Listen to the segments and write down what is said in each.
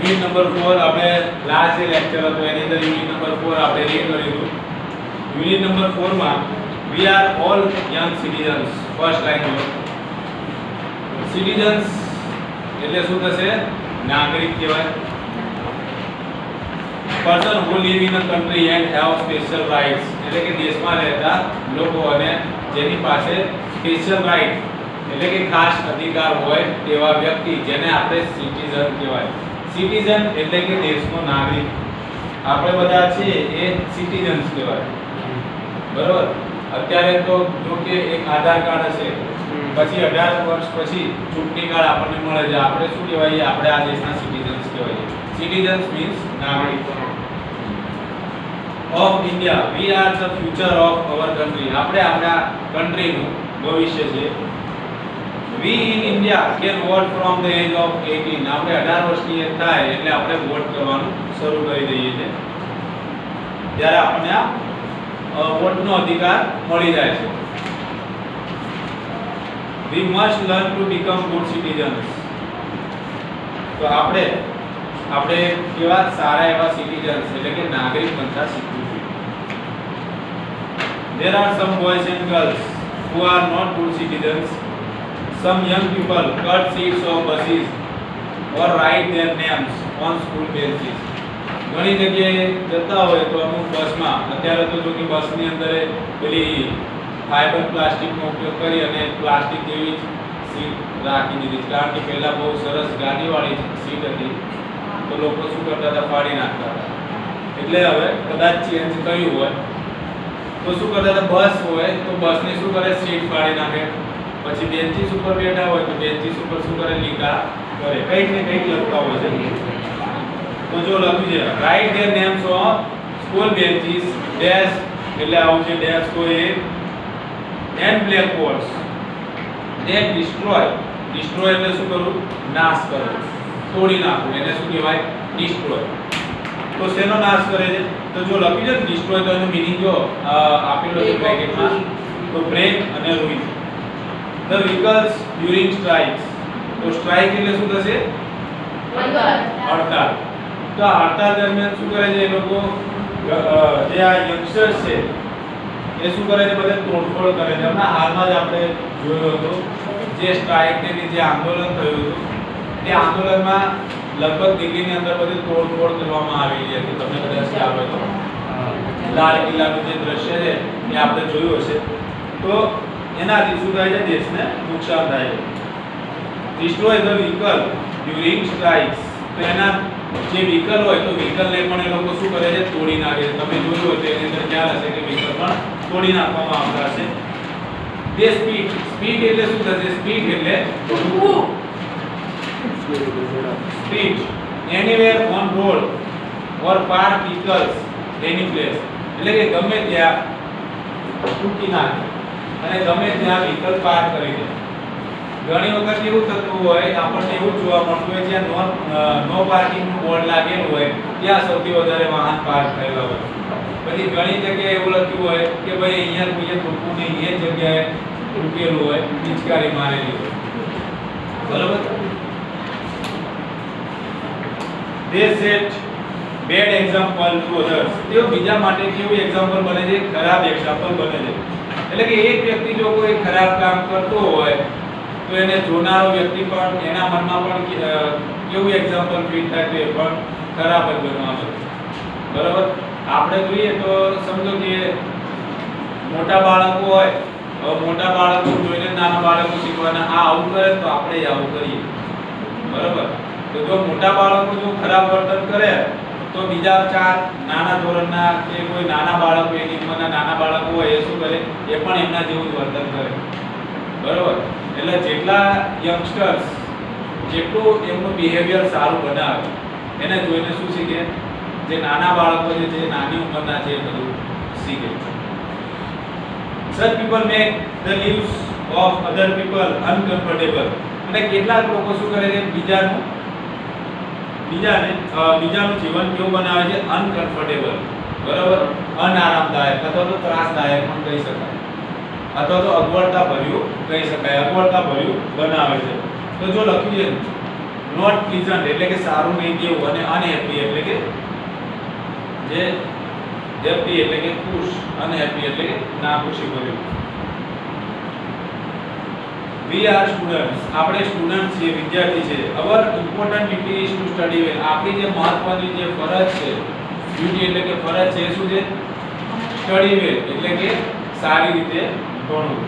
Unit number 4 આપણે last lecture હતો એની અંદર યુનિટ નંબર 4 આપણે રીડ કર્યું. યુનિટ નંબર 4 માં we are all young citizens. First line જો સિટીઝન્સ એટલે શું થશે? નાગરિક કહેવાય. person who live in a country and have special rights એટલે કે દેશમાં રહેતા લોકો અને જેની પાસે સ્પેશિયલ રાઈટ એટલે કે ખાસ અધિકાર હોય તેવા વ્યક્તિ જેને આપણે સિટીઝન કહેવાય. સિટીઝન એટલે કે દેશનો નાગરિક. આપણે બધા છીએ એ સિટીઝન્સ કહેવાય. બરોબર. અત્યારે તો જો કે એક આધાર કાર્ડ હશે પછી 18 વર્ષ પછી ચૂંટણી કાર્ડ આપણને મળે છે. આપણે શું કહેવાય? આપણે આ દેશના સિટીઝન્સ કહેવાય. સિટીઝન્સ મીન્સ નાગરિક. Of India we are the future of our country. આપણે આપણા કન્ટ્રીનું ભવિષ્ય છે. we in India can vote from the age of 18. આપણે 18 વર્ષની એજ થાય એટલે આપણે વોટ કરવાનું શરૂ કરી દઈએ છીએ. ત્યારે આપણને આ વોટનો અધિકાર મળી જાય છે. we must learn to become good citizens. તો આપણે કેવા સારા એવા સિટીઝન્સ એટલે કે નાગરિક બનતા શીખવું જોઈએ. there are some boys and girls who are not good citizens. some young people cut seats of buses or write their names on school benches. ઘણી જગ્યાએ જતા હોય તો અમુક બસમાં અત્યારે તો જો કે બસની અંદર પેલી ફાઈબર પ્લાસ્ટિકનો ઉપયોગ કરી અને પ્લાસ્ટિક જેવી સીટ રાખી દીધી. કારણ કે પહેલા બહુ સરસ ગાડીવાળી સીટ હતી તો લોકો શું કરતા હતા? ફાડી નાખતા હતા. એટલે હવે કદાચ ચેન્જ કર્યું હોય તો શું કરતા હતા? બસ હોય તો બસને શું કરે? સીટ ફાડી નાખે. પછી બેન્ચીસ ઉપર બેઠા હોય તો બેન્ચીસ ઉપર શું કરે? લીકા કરે. કંઈક ને કંઈક લખતા હોય છે. તો જો લખ્યું છે write their names on school benches desk એટલે આવું છે ડેસ્ક હોય and black boards that destroy. Destroy એટલે શું કરું? નાશ કરો, તોડી નાખવું. એને શું કહેવાય? ડિસ્ટ્રોય. તો શેનો નાશ કરે છે? તો જો લખ્યું છે ડિસ્ટ્રોય તો એનો મીનિંગ જો આપેલો છે બ્રેકેટમાં તો બ્રેક અને ruin. The vehicles during strikes. તો સ્ટ્રાઇક એટલે શું થશે? હડતાલ. તો આ હડતાલ દરમિયાન શું કરે છે એ લોકો? જે આ યંગસ્ટર્સ છે એ શું કરે છે? બધે તોડફોડ કરે છે. હમણાં હાલમાં જ આપણે જોયું હતું જે સ્ટ્રાઇક ને જે આંદોલન થયું હતું તે આંદોલનમાં લગભગ દિલ્હીની અંદર બધી તોડફોડ કરવામાં આવેલી હતી. તમને કદાચ ખ્યાલ હોય તો લાલ કિલ્લાનું જે દ્રશ્ય છે એ આપણે જોયું હશે. તો એનાથી શું થાય છે? દેશને નુકસાન થાય છે. Destroy the vehicle during strikes. તો એના જે વ્હીકલ હોય તો વ્હીકલને પણ એ લોકો શું કરે છે? તોડી નાખે છે. તમે જોયું હોય તો એની અંદર ખ્યાલ હશે કે વ્હીકલ પણ તોડી નાખવામાં આવતા હશે. તે સ્પીડ. સ્પીડ એટલે શું થશે? સ્પીડ એટલે speed anywhere on road or park vehicles any place. એટલે કે ગમે ત્યાં તૂટી નાખે અને ગમે ત્યાં વ્હીકલ પાર્ક કરી દે. ઘણી વખત એવું થતું હોય આપણને એવું જોવા મળતું હોય જ્યાં નો પાર્કિંગ નું બોર્ડ લાગેલું હોય ત્યાં સૌથી વધારે વાહન પાર્ક થયેલા હોય. પછી ઘણી જગ્યાએ એવું લખ્યું હોય કે ભાઈ અહીંયા કોઈએ રોકવું નહીં, એ જગ્યાએ રૂકેલું હોય, પિચકારી મારેલી હોય. બરાબર. they set bad example to others. તેઓ બીજા માટે કેવું એક્ઝામ્પલ બને છે? ખરાબ એક્ઝામ્પલ બને છે. એટલે કે એક વ્યક્તિ જો કોઈ ખરાબ કામ કરતો હોય તો એને જોનારો વ્યક્તિ પણ એના મનમાં પણ કેવું એક્ઝામ્પલ ફીટ થાય તો એ પણ ખરાબ જ બનવાનું. બરાબર. આપણે જોઈએ તો સમજો કે મોટા બાળકો હોય, હવે મોટા બાળકો જોઈને નાના બાળકો શીખવાના આ આવું કરે તો આપણે આવું કરીએ. બરાબર. તો જો મોટા બાળકો જો ખરાબ વર્તન કરે તો બીજા 4 નાના ધોરણના કે કોઈ નાના બાળકો એની ઉંમરના નાના બાળકો હોય એ શું કરે? એ પણ એમના જેવું જ વર્તન કરે. બરાબર. એટલે જેટલા યંગસ્ટર્સ જેટલું એમનું બિહેવિયર સારું બનાવે એને જોઈને શું શીખે? જે નાના બાળકો જે છે નાની ઉંમરના છે એ બધું શીખે. such people make the lives of other people uncomfortable. અને કેટલાક લોકો શું કરે છે? બીજાનું જીવન કેવું બનાવે છે? અનકમ્ફર્ટેબલ. બરાબર. અનારામદાયક અથવા તો ત્રાસદાયક પણ કહી શકાય, અથવા તો અગવડતા ભર્યું કહી શકાય. અગવડતા ભર્યું બનાવે છે. તો જો લખ્યું છે નોટ પ્લીઝન્ટ એટલે કે સારું નહીં તેવું, અને અનહેપી એટલે કે જે હેપી એટલે કે ખુશ, અનહેપી એટલે કે નાખુશી ભર્યું. We are students, આપણે સ્ટુડન્ટ છીએ, વિદ્યાર્થી છે. Our important duty is to study well. આપણી જે મહત્વની જે ફરજ છે, ડ્યુટી એટલે કે ફરજ છે, એ શું છે? સ્ટડી વેલ એટલે કે સારી રીતે ભણવું.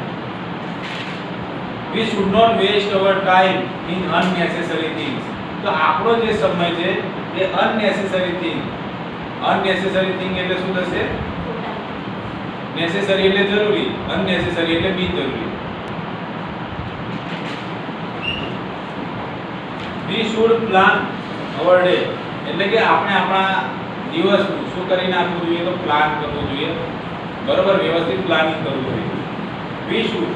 We should not waste our time in unnecessary things. તો આપણો જે સમય છે એ unnecessary thing, unnecessary thing એટલે શું થશે? necessary એટલે જરૂરી, unnecessary એટલે બિનજરૂરી. We should plan our day એટલે કે આપણે આપણા દિવસનું શું કરી નાખવું જોઈએ? તો પ્લાન કરવું જોઈએ, બરોબર, વ્યવસ્થિત પ્લાનિંગ કરવું જોઈએ. We should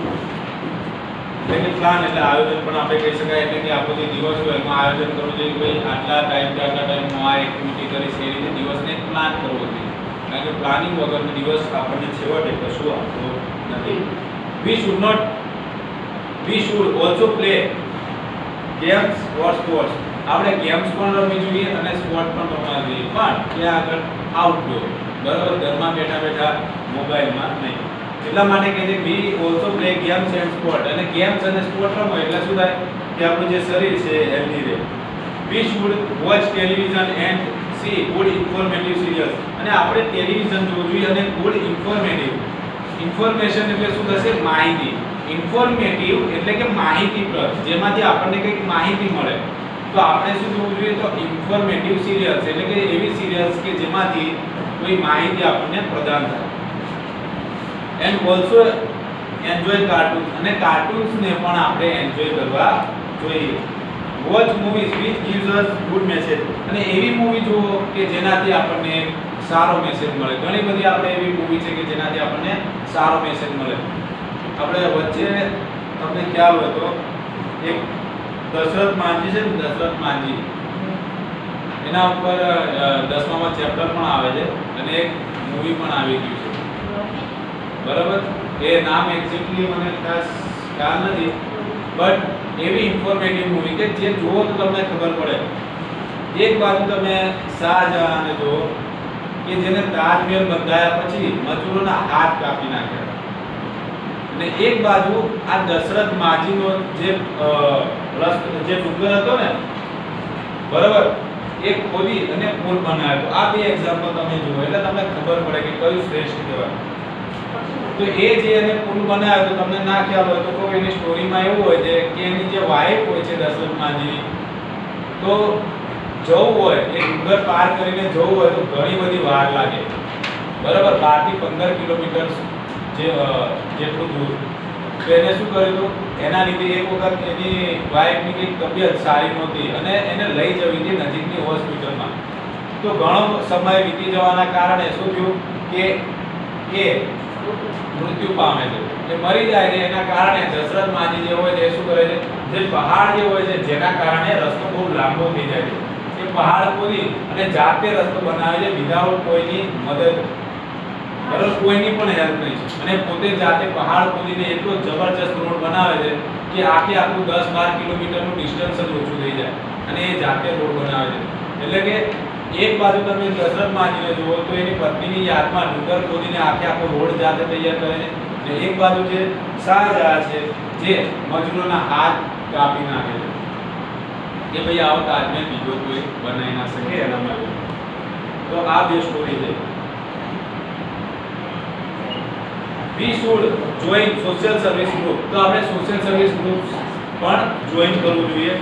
એટલે કે પ્લાન એટલે આયોજન પણ આપણે કહી શકાય, એટલે કે આપણો જે દિવસ હોય એમાં આયોજન કરવું જોઈએ કે ભાઈ આટલા ટાઈમથી આટલા ટાઈમમાં આ એક્ટિવિટી કરીશ, એ રીતે દિવસને પ્લાન કરવો જોઈએ. કારણ કે પ્લાનિંગ વગરનો દિવસ આપણને છેવટે કશું આપતો નથી. We should also play games or sports. આપણે ગેમ્સ પણ રમવી જોઈએ અને સ્પોર્ટ પણ રમવા જોઈએ, પણ ત્યાં આગળ આઉટડોર, બરાબર, ઘરમાં બેઠા બેઠા મોબાઈલમાં નહીં. એટલા માટે કે જે we also play games and sport, અને ગેમ્સ અને સ્પોર્ટ રમો એટલે શું થાય કે આપણું જે શરીર છે હેલ્ધી રહે. We should watch television and C good informative serials, અને આપણે ટેલિવિઝન જોવું જોઈએ અને ગુડ ઇન્ફોર્મેટિવ, ઇન્ફોર્મેશન એટલે શું થશે? માહિતી. ઇન્ફોર્મેટિવ એટલે કે માહિતીપ્રદ, જેમાંથી આપણને કંઈક માહિતી મળે. તો આપણે શું જોવું જોઈએ? તો ઇન્ફોર્મેટિવ સિરિયલ્સ એટલે કે એવી સિરિયલ્સ કે જેમાંથી કોઈ માહિતી આપણને પ્રદાન થાય. એન્ડ ઓલ્સો એન્જોય કાર્ટૂન્સ, અને કાર્ટૂન્સને પણ આપણે એન્જોય કરવા જોઈએ. Watch movies which gives us good message, અને એવી મૂવી જુઓ કે જેનાથી આપણને સારો મેસેજ મળે. ઘણી બધી આપણે એવી મૂવી છે કે જેનાથી આપણને સારો મેસેજ મળે. આપણે વચ્ચે તમને ખ્યાલ હોય તો એક દશરથ માંજી છે ને, દશરથ માંજી, એના ઉપર 10મા ચેપ્ટર પણ આવે છે અને એક મૂવી પણ આવી ગયું છે, બરાબર. એ નામ એક્ઝેક્ટલી મને ખાસ ખ્યાલ નથી, બટ એવી ઇન્ફોર્મેટિવ મૂવી કે જે જુઓ તો તમને ખબર પડે. એક બાજુ તમે શાહજહાંને જુઓ કે જેને તાજમહેલ બંધાયા પછી મજૂરોના હાથ કાપી નાખ્યા, અને એક બાજુ આ દશરથ માજીનો જે ડુંગર હતો ને, બરાબર, એ ખોદી અને પુલ બનાવ્યો. આ બે એક્ઝામ્પલ તમે જુઓ એટલે તમને ખબર પડે કે કયું શ્રેષ્ઠ કહેવાય. તો એ જે એને પુલ બનાવ્યો તો તમને ના ખ્યાલ હોય તો કોઈ એની સ્ટોરીમાં એવું હોય છે કે એની જે વાઇફ હોય છે દશરથ માજી, તો જવું હોય એ ડુંગર પાર કરીને જવું હોય તો ઘણી બધી વાર લાગે, બરાબર, 12 થી 15 કિલોમીટર જેટલું દૂર. તો એને શું કર્યું હતું? એના લીધે એક વખત એની વાઇફની કંઈક તબિયત સારી નહોતી અને એને લઈ જવી હતી નજીકની હોસ્પિટલમાં. તો ઘણો સમય વીતી જવાના કારણે શું થયું કે એ મૃત્યુ પામે છે, એ મરી જાય છે. એના કારણે દશરથ માજી જે હોય છે એ શું કરે છે? જે પહાડ જે હોય છે જેના કારણે રસ્તો બહુ લાંબો થઈ જાય છે, એ પહાડ ખોદી અને જાતે રસ્તો બનાવે છે વિધાઉટ કોઈની મદદ, બરાબર, કોઈની પણ હેલ્પ નહીં. અને પોતે જાતે પહાડ ખોદીને એટલો જબરજસ્ત રોડ બનાવે છે કે આખું 10-12 કિલોમીટરનું ડિસ્ટન્સ જ ઓછું થઈ જાય, અને એ જાતે રોડ બનાવે છે. એટલે કે એક બાજુ તમે દશરથ માજીને જુઓ તો એની પત્નીની યાદમાં ડુંગર ખોદીને આખો રોડ જાતે તૈયાર કરે છે, અને એક બાજુ જે શાહજહાં છે જે મજૂરોના હાથ કાપી નાખે છે. કે ભાઈ આવો તાજમહેલ બીજો કોઈ બનાવી ના શકે એના માટે. તો આ બે સ્ટોરી છે. We should join social service group, તો આપણે સોશિયલ સર્વિસ ગ્રુપ્સ પણ જોઈન કરવું જોઈએ.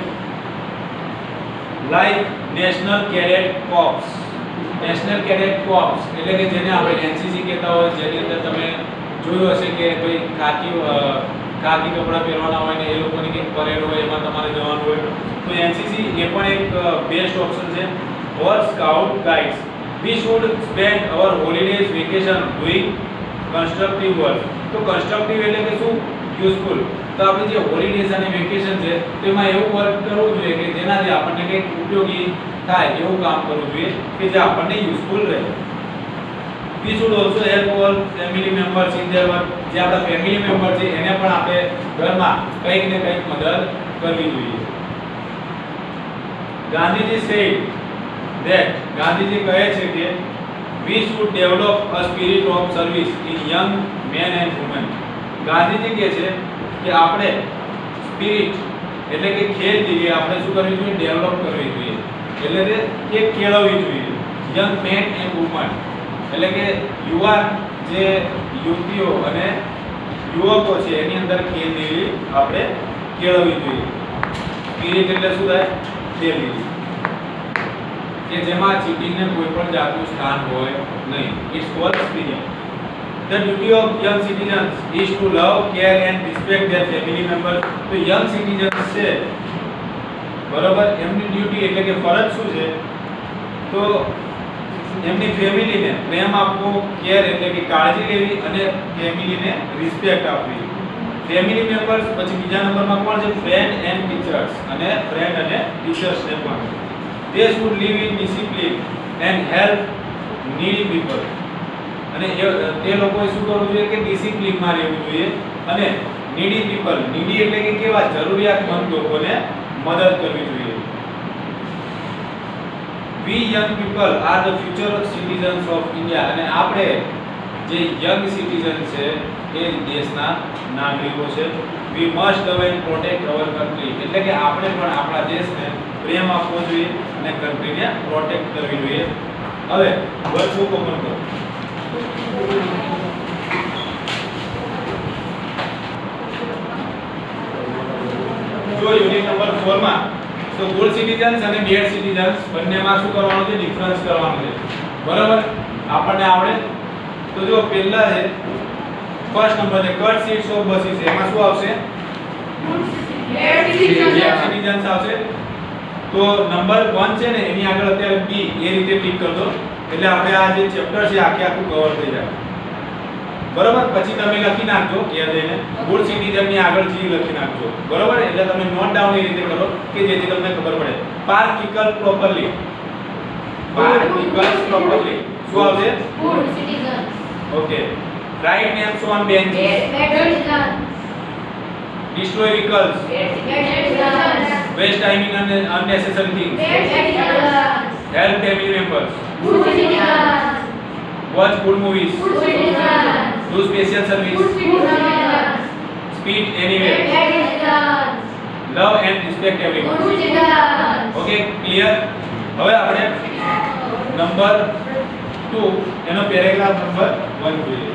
Like national cadet corps. National cadet corps એટલે કે જેને આપણે એનસીસી કહેતા હોય, જેની અંદર તમે જોયું હશે કે ભાઈ ખાકી કપડાં પહેરવાના હોય ને એ લોકોની કંઈક પરેડ હોય એમાં તમારે જવાનું હોય. તો એનસીસી એ પણ એક બેસ્ટ ઓપ્શન છે. Or scout guides. We should spend our holidays vacation doing constructive work. તો કન્સ્ટ્રક્ટિવ એટલે કે શું? યુઝફુલ. તો આપણે જે હોલિડેઝ અને વેકેશન છે તેમાં એવું વર્ક કરવું જોઈએ કે જેનાથી આપણને કંઈક ઉપયોગી થાય એવું કામ કરવું જોઈએ કે જે આપણને યુઝફુલ રહે. We should also help our family members in their work. જે આપણા ફેમિલી મેમ્બર છે એને પણ આપણે ઘરમાં કંઈક ને કંઈક મદદ કરવી જોઈએ. ગાંધીજી said that ગાંધીજી કહે છે કે we should develop a spirit of service in young men and women. Gandhiji કહે છે કે આપણે સ્પિરિટ એટલે કે ખેલદિલી આપણે શું કરવી જોઈએ? ડેવલપ કરવી જોઈએ. એટલે કે કેળવવી જોઈએ. યંગ મેન એન્ડ વુમન એટલે કે યુવાન જે યુવતીઓ અને યુવકો છે એની અંદર ખેલદિલી આપણે કેળવવી જોઈએ. સ્પિરિટ એટલે શું થાય? ખેલદિલી કે જેમાં ચીટિંગને કોઈ પણ જાતનું સ્થાન હોય નહીં. It's called spirit. The duty of young citizens is to love, care and respect their family members. તો young citizens છે બરોબર, એમની ડ્યુટી એટલે કે ફરજ શું છે? તો એમની ફેમિલીને પ્રેમ આપવો, કેર એટલે કે કાળજી લેવી અને ફેમિલીને રિસ્પેક્ટ આપવી. ફેમિલી મેમ્બર્સ પછી બીજા નંબરમાં કોણ છે? ફ્રેન્ડ એન્ડ ટીચર્સ અને ફ્રેન્ડ અને ટીચર્સને પણ. They should live in discipline and help needy people. અને તે લોકોએ શું કરવું જોઈએ? કે ડિસિપ્લિનમાં રહેવું જોઈએ અને નીડી પીપલ, નીડી એટલે કે કેવા? જરૂરિયાતમંદ લોકોને મદદ કરવી જોઈએ. We young people are the future citizens of India. અને આપણે જે યંગ સિટીઝન છે એ દેશના નાગરિકો છે. We must love and protect our country. એટલે કે આપણે પણ આપણા દેશને પ્રેમ આપવો જોઈએ અને કન્ટ્રીને પ્રોટેક્ટ કરવી જોઈએ. હવે વર્કબુક ઓપન કરો. જો યુનિટ નંબર 4 માં તો ગુડ સિટીઝન્સ અને બેડ સિટીઝન્સ બંનેમાં શું કરવાનું છે? ડિફરન્સ કરવાનું છે. બરાબર, આપણને આવડે. તો જો પહેલા છે ફર્સ્ટ નંબર છે કટ સીટ્સ ઓફ બસીસ. એમાં શું આવશે? બેડ સિટીઝન્સ આવશે. તો નંબર 1 છે ને એની આગળ અત્યારે બી એ રીતે ટિક કરજો એટલે આપણે આ જે ચેપ્ટર છે આખે આખું કવર થઈ જાય. બરોબર, પછી તમે લખી નાખજો કે જઈને ગુડ સિટીઝન ની આગળ જી લખી નાખજો. બરોબર, એટલે તમે નોટ ડાઉન એ રીતે કરો કે જેથી તમને ખબર પડે. Park vehicle properly. Park vehicles properly. શું આવશે? Good citizen. Okay. Write names on bench. Bad citizen. Destroy vehicles. Waste time in unnecessary things. Help family members. Watch good movies. Do special service. Speed anywhere. Love and respect everyone. Okay, clear? હવે આપણે number 2 એનો paragraph number 1 જોઈએ.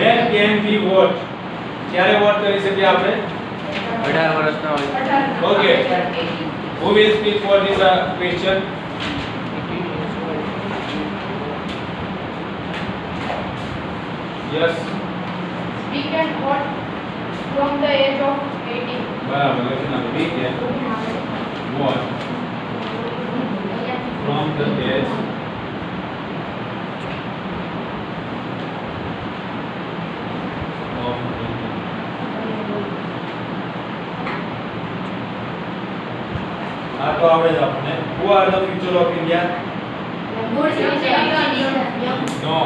When can we vote? ક્યારે vote કરી શકીએ આપણે? 18 વર્ષના હોય. Okay. Who will speak for this question? Yes. We can vote from the age of 18. બરાબર, લખી નાખો. We can vote from the age આ તો આવડે જ આપણને. Who are the future of India? Good citizens. No.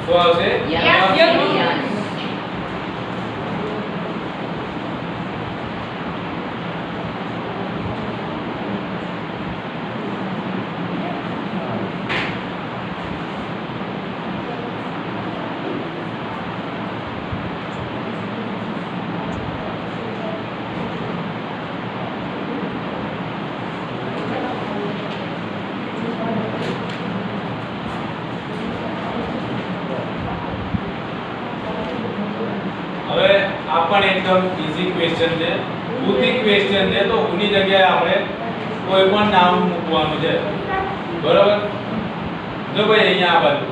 શું આવશે? Young citizens. હવે આ પણ એકદમ ઈઝી ક્વેશ્ચન છે. બુદ્ધિ ક્વેશ્ચન છે તો ઉની જગ્યાએ આપણે કોઈ પણ નામ મૂકવાનું છે. બરાબર, જો ભાઈ અહીંયા આ બાજુ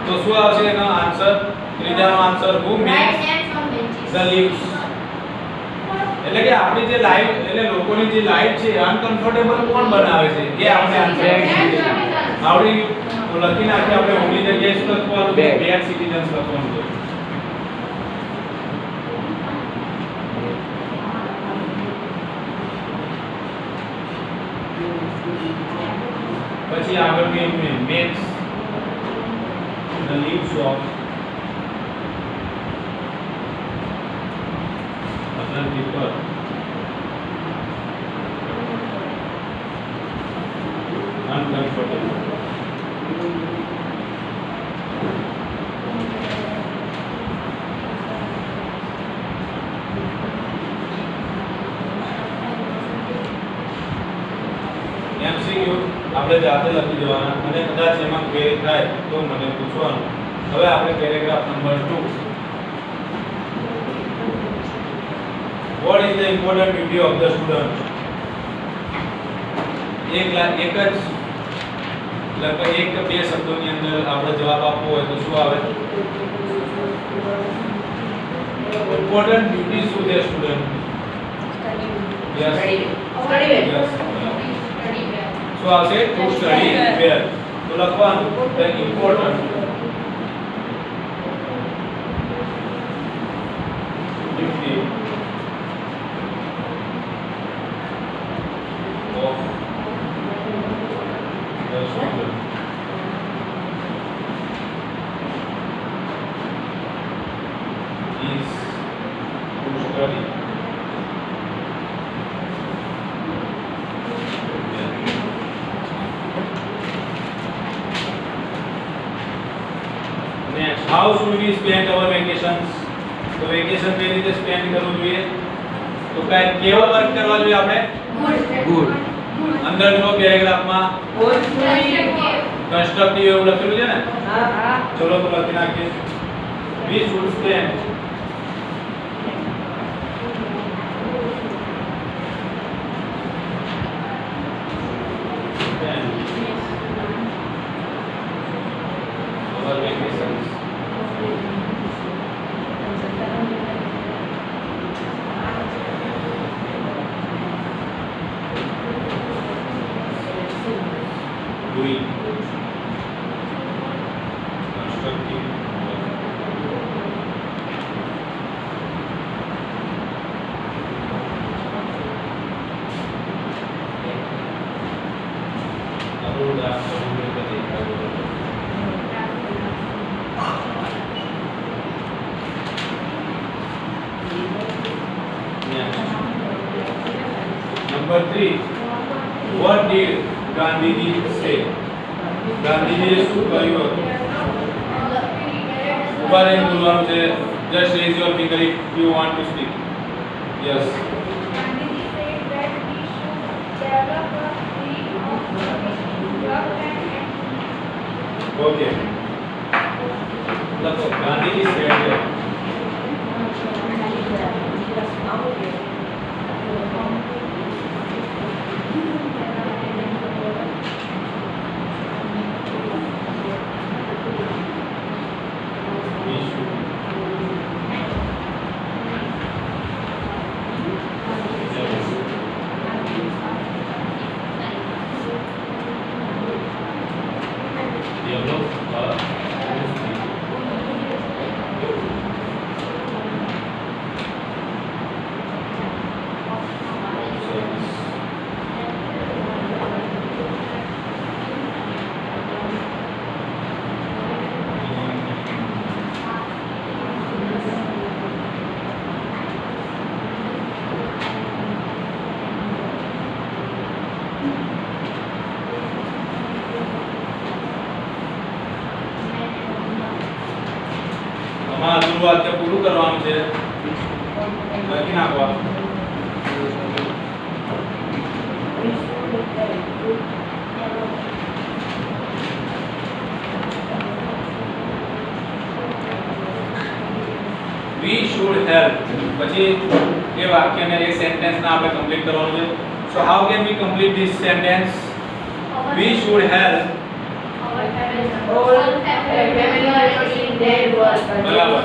તો શું આવશે એનો આન્સર? ત્રીજાનો answer who makes the leaves. એટલે કે આપણી જે લાઈફ એટલે લોકોની જે લાઈફ છે અનકમ્ફર્ટેબલ કોણ બનાવે છે એ આપણે આન્સર આવડી લખી નાખીએ. આપણે ઉની જગ્યાએ શું લખવાનું? બેડ સિટીઝન્સ લખવાનું છે. પછી આગળ max the leaves of other people uncomfortable. MCQ આપણે જાતે લખી દેવાના અને કદાચ એમાં ક્વેરી થાય તો મને પૂછવાનું. હવે આપણે paragraph number 2. What is the important duty of the student? એક જ લગભગ એક કે બે શબ્દોની અંદર આપણે જવાબ આપવો હોય તો શું આવે? ઇમ્પોર્ટન્ટ ડ્યુટી શું છે સ્ટુડન્ટ? યસ યસ શું આવશે? ટુ સ્ટડી વેર. તો લખવાનું the important duty of the student. Is to study. Next, how should we spend our vacations? તો વેકેશન કઈ રીતે સ્પેન્ડ કરવું જોઈએ? તો કેવો વર્ક કરવા જોઈએ આપણે? ગુડ. અંદર જો પેરેગ્રાફમાં કન્સ્ટ્રક્ટિવ એવું લખેલું છે ને? ચલો તો લખી નાખીએ. We should spend our vacations doing constructive work. Number 3. What did Gandhiji say? ગાંધીજીએ શું કહ્યું હતું? ઉભા રહીને બોલવાનું છે. Just raise your finger if you want to speak. Yes. Gandhiji said that we should develop a spirit of work and Okay. લખો. Gandhiji said that we should develop a અમારું વાક્ય પૂરું કરવાનું છે. લખી નાખવા. We should help. પછી એ વાક્યને એ સેન્ટેન્સને આપણે કમ્પ્લીટ કરવાનું છે. So how can we complete this sentence? We should help. બરાબર.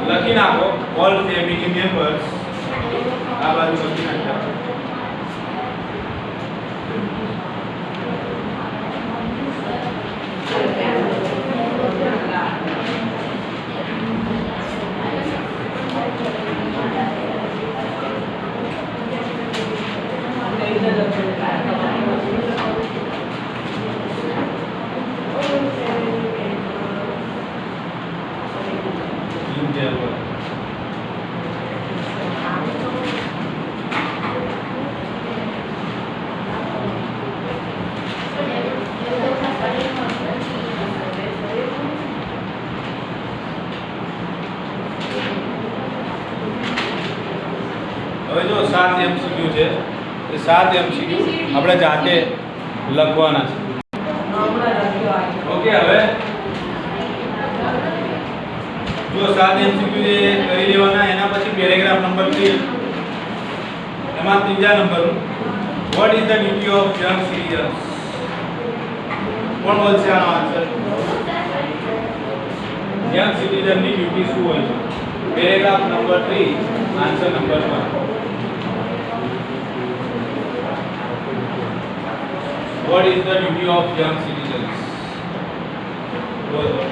લખી નાખો. All family members. આ બાજુ લખી નાખો. 7 MCQ આપણે જાતે લખવાના છે. ઓકે, હવે જો 7 MCQ જે કરી લેવાના, એના પછી પેરેગ્રાફ નંબર 3, એમાં ત્રીજા નંબરનું what is the duty of young citizens. કોણ બોલશે આનો આન્સર? યંગ સિટીઝન ની ડ્યુટી શું હોય છે? Paragraph number 3, answer number 1. What is the duty of young citizens? બોલો.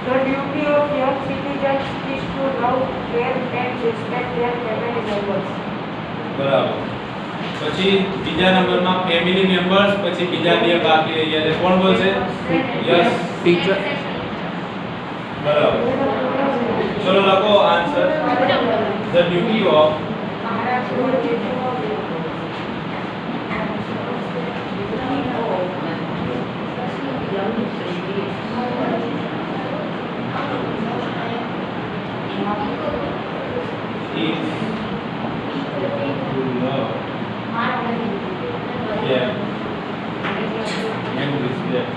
The duty of young citizens is to love, care and respect their family members. બરાબર. પછી બીજા નંબરમાં ફેમિલી મેમ્બર્સ, પછી બીજા બે બાકી રહી ગયા છે. કોણ બોલશે? Yes, teacher. બરાબર. ચલો લખો answer. The duty of is to love, care and respect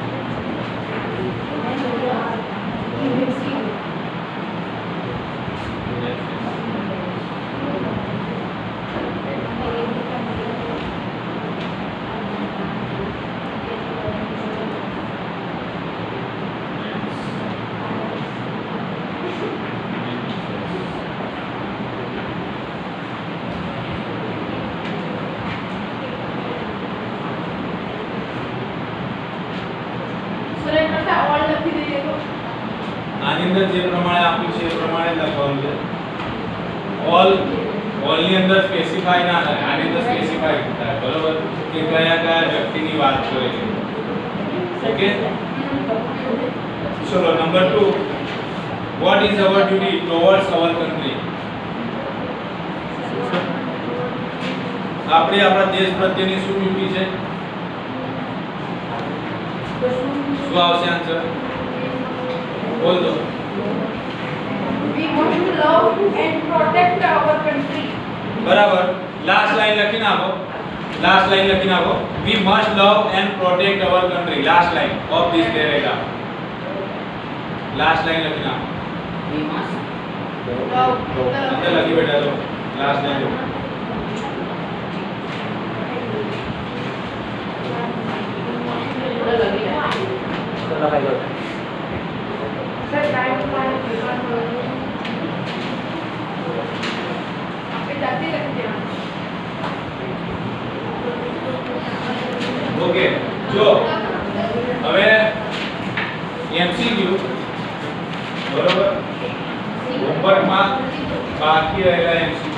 આની અંદર જે પ્રમાણે આપ્યું છે એ પ્રમાણે લખવાનું છે. ઓલ ની અંદર સ્પેસિફાઈ ના થાય, આની અંદર સ્પેસિફાઈ થાય. બરોબર, કે કયા કયા વ્યક્તિની વાત કરે છે. ઓકે, ચલો number 2, what is our duty towards our country. આપણે આપણા દેશ પ્રત્યેની શું ડ્યુટી છે? શું આવશે આન્સર? બોલ દો. We want to love and protect our country. બરાબર. લાસ્ટ લાઈન લખી નાખો. લાસ્ટ લાઈન લખી નાખો. We must love and protect our country. Last line of this paragraph. Last line લખી નાખો. અંદર લખી બેઠા છો. Last line. Sir, time to find people. આપણે જાતે લખી દેવાનું. ઓકે, જો હવે MCQ બરોબર, હોમવર્કમાં બાકી રહેલા MCQ